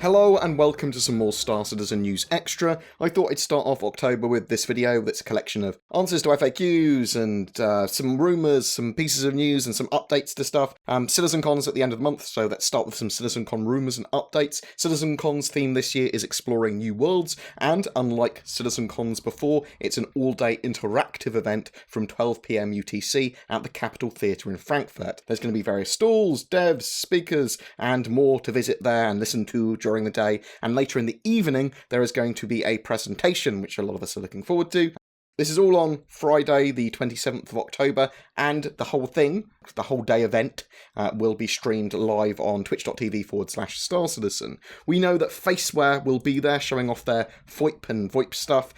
Hello and welcome to some more Star Citizen News Extra. I thought I'd start off October with this video that's a collection of answers to FAQs and some rumours, some pieces of news and some updates to stuff. CitizenCon's at the end of the month, so let's start with some CitizenCon rumours and updates. CitizenCon's theme this year is exploring new worlds, and unlike CitizenCons before, it's an all-day interactive event from 12 PM UTC at the Capitol Theatre in Frankfurt. There's going to be various stalls, devs, speakers, and more to visit there and listen to during the day, and later in the evening there is going to be a presentation which a lot of us are looking forward to. This is all on Friday the 27th of October, and the whole thing, the whole day event, will be streamed live on twitch.tv/Star Citizen. We know that Faceware will be there showing off their VoIP and VoIP stuff.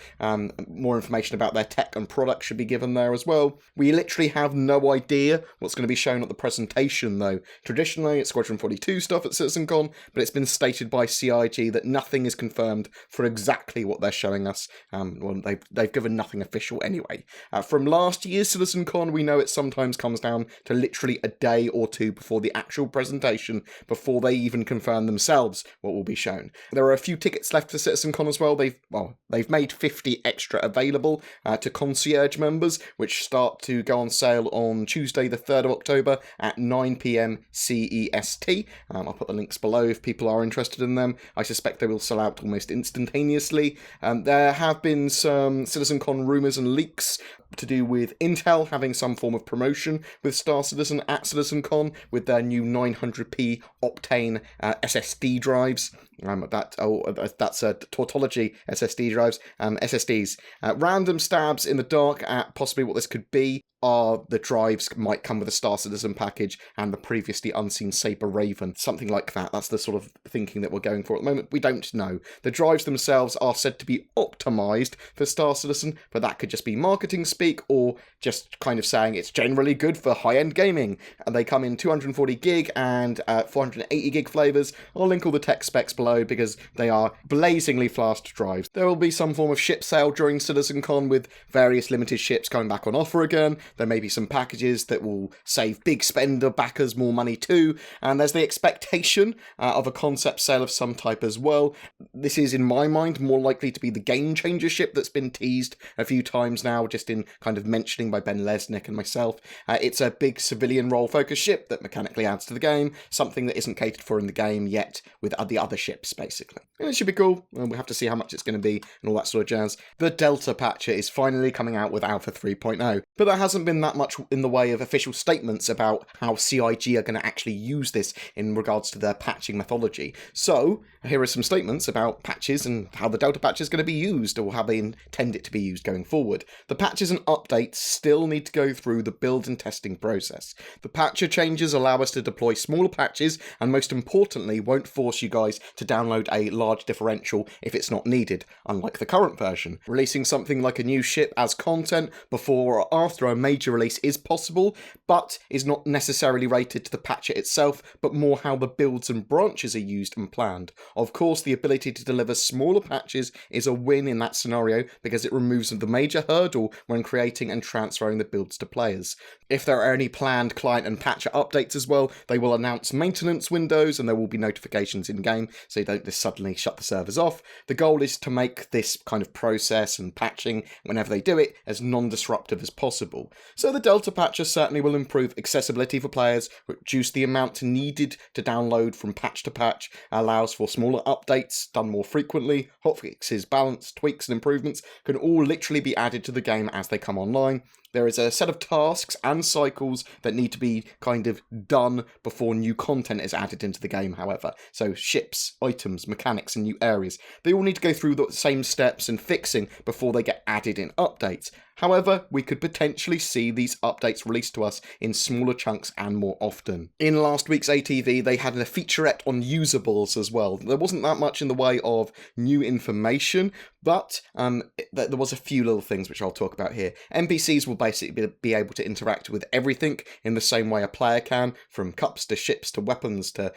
More information about their tech and products should be given there as well. We literally have no idea what's going to be shown at the presentation though. Traditionally it's Squadron 42 stuff at CitizenCon, but it's been stated by CIG that nothing is confirmed for exactly what they're showing us. Well, they've given nothing official anyway. From last year's CitizenCon, we know it sometimes comes down to literally a day or two before the actual presentation, before they even confirm themselves what will be shown. There are a few tickets left for CitizenCon as well. They've made 50 extra available to concierge members, which start to go on sale on Tuesday the 3rd of October at 9 PM CEST. I'll put the links below if people are interested in them. I suspect they will sell out almost instantaneously. There have been some CitizenCon rumours and leaks to do with Intel having some form of promotion with Star Citizen at CitizenCon with their new 900p Optane SSD drives. That's tautology SSD drives. SSDs. Random stabs in the dark at possibly what this could be are the drives might come with a Star Citizen package and the previously unseen Saber Raven. Something like that. That's the sort of thinking that we're going for at the moment. We don't know. The drives themselves are said to be optimized for Star Citizen, but that could just be marketing speak or just kind of saying it's generally good for high-end gaming. And they come in 240 gig and 480 gig flavors. I'll link all the tech specs below because they are blazingly fast drives. There will be some form of ship sale during CitizenCon with various limited ships coming back on offer again. There may be some packages that will save big spender backers more money too, and there's the expectation of a concept sale of some type as well. This is, in my mind, more likely to be the Game Changer ship that's been teased a few times now, just in kind of mentioning by Ben Lesnick and myself. It's a big civilian role-focused ship that mechanically adds to the game, something that isn't catered for in the game yet with the other ships, basically. And it should be cool, and we'll have to see how much it's going to be and all that sort of jazz. The Delta Patcher is finally coming out with Alpha 3.0, but there hasn't been that much in the way of official statements about how CIG are going to actually use this in regards to their patching methodology. So, here are some statements about patches and how the Delta Patcher is going to be used, or how they intend it to be used going forward. The patches and updates still need to go through the build and testing process. The patcher changes allow us to deploy smaller patches, and most importantly, won't force you guys to download a large differential if it's not needed, unlike the current version. Releasing something like a new ship as content before or after a major release is possible, but is not necessarily rated to the patcher itself, but more how the builds and branches are used and planned. Of course, the ability to deliver smaller patches is a win in that scenario because it removes the major hurdle when creating and transferring the builds to players. If there are any planned client and patcher updates as well, they will announce maintenance windows and there will be notifications in-game, so you don't just suddenly shut the servers off. The goal is to make this kind of process and patching, whenever they do it, as non-disruptive as possible. So the Delta Patcher certainly will improve accessibility for players, reduce the amount needed to download from patch to patch, allows for smaller updates done more frequently, hotfixes, balance, tweaks and improvements can all literally be added to the game as they come online. There is a set of tasks and cycles that need to be kind of done before new content is added into the game, however. So ships, items, mechanics, and new areas. They all need to go through the same steps and fixing before they get added in updates. However, we could potentially see these updates released to us in smaller chunks and more often. In last week's ATV, they had a featurette on Useables as well. There wasn't that much in the way of new information, but there was a few little things which I'll talk about here. NPCs will basically be able to interact with everything in the same way a player can, from cups to ships to weapons to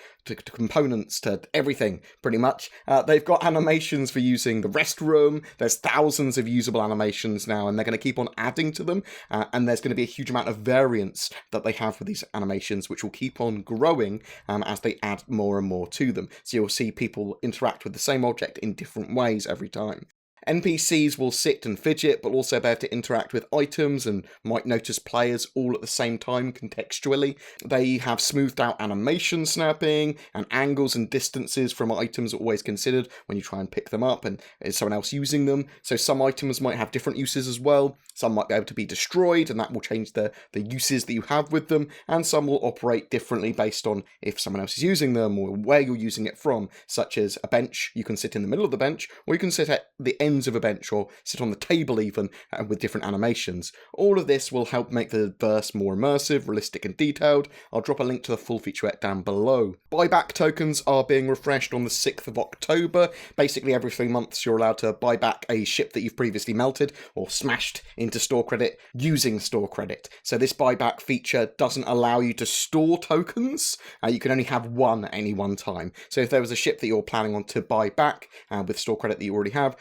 components to everything, pretty much. They've got animations for using the restroom. There's thousands of usable animations now, and they're going to keep on adding to them, and there's going to be a huge amount of variance that they have with these animations, which will keep on growing as they add more and more to them. So you'll see people interact with the same object in different ways every time. NPCs will sit and fidget, but also be able to interact with items and might notice players all at the same time contextually. They have smoothed out animation snapping, and angles and distances from items are always considered when you try and pick them up and is someone else using them. So some items might have different uses as well. Some might be able to be destroyed, and that will change the uses that you have with them, and some will operate differently based on if someone else is using them or where you're using it from, such as a bench. You can sit in the middle of the bench, or you can sit at the ends of a bench, or sit on the table even, with different animations. All of this will help make the verse more immersive, realistic and detailed. I'll drop a link to the full featurette down below. Buyback tokens are being refreshed on the 6th of October. Basically every 3 months you're allowed to buy back a ship that you've previously melted or smashed into store credit using store credit. So this buyback feature doesn't allow you to store tokens. You can only have one at any one time. So if there was a ship that you're planning on to buy back with store credit that you already have,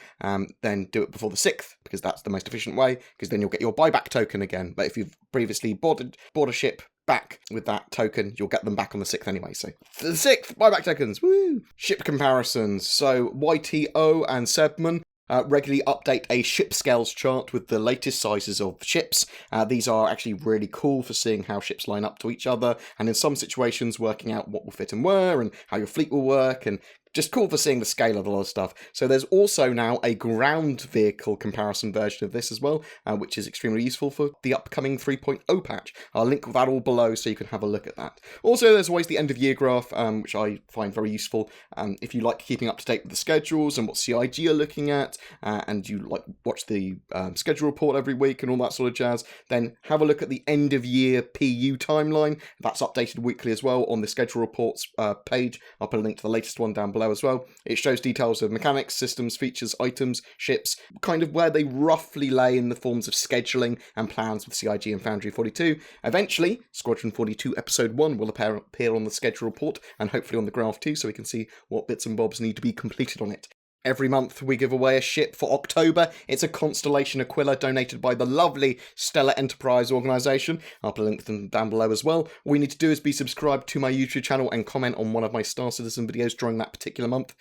then do it before the 6th, because that's the most efficient way, because then you'll get your buyback token again. But if you've previously bought a ship back with that token, you'll get them back on the 6th anyway. So the 6th, buyback tokens, woo! Ship comparisons. So YTO and Sebman regularly update a ship scales chart with the latest sizes of ships. These are actually really cool for seeing how ships line up to each other, and in some situations working out what will fit and where, and how your fleet will work, and just cool for seeing the scale of a lot of stuff. So there's also now a ground vehicle comparison version of this as well, which is extremely useful for the upcoming 3.0 patch. I'll link that all below so you can have a look at that. Also, there's always the end of year graph, which I find very useful. If you like keeping up to date with the schedules and what CIG are looking at, and you like watch the schedule report every week and all that sort of jazz, then have a look at the end of year PU timeline. That's updated weekly as well on the schedule reports page. I'll put a link to the latest one down below as well. It shows details of mechanics, systems, features, items, ships, kind of where they roughly lay in the forms of scheduling and plans with CIG and Foundry 42. Eventually, Squadron 42 Episode 1 will appear on the schedule report, and hopefully on the graph too, so we can see what bits and bobs need to be completed on it. Every month we give away a ship for October. It's a Constellation Aquila donated by the lovely Stellar Enterprise organisation. I'll put a link to them down below as well. All you need to do is be subscribed to my YouTube channel and comment on one of my Star Citizen videos during that particular month.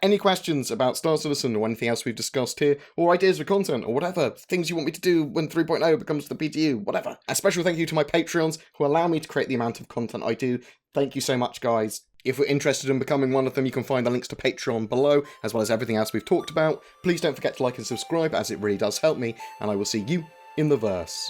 Any questions about Star Citizen or anything else we've discussed here, or ideas for content, or whatever, things you want me to do when 3.0 becomes the PTU, whatever. A special thank you to my Patreons who allow me to create the amount of content I do. Thank you so much, guys. If you're interested in becoming one of them, you can find the links to Patreon below, as well as everything else we've talked about. Please don't forget to like and subscribe, as it really does help me, and I will see you in the verse.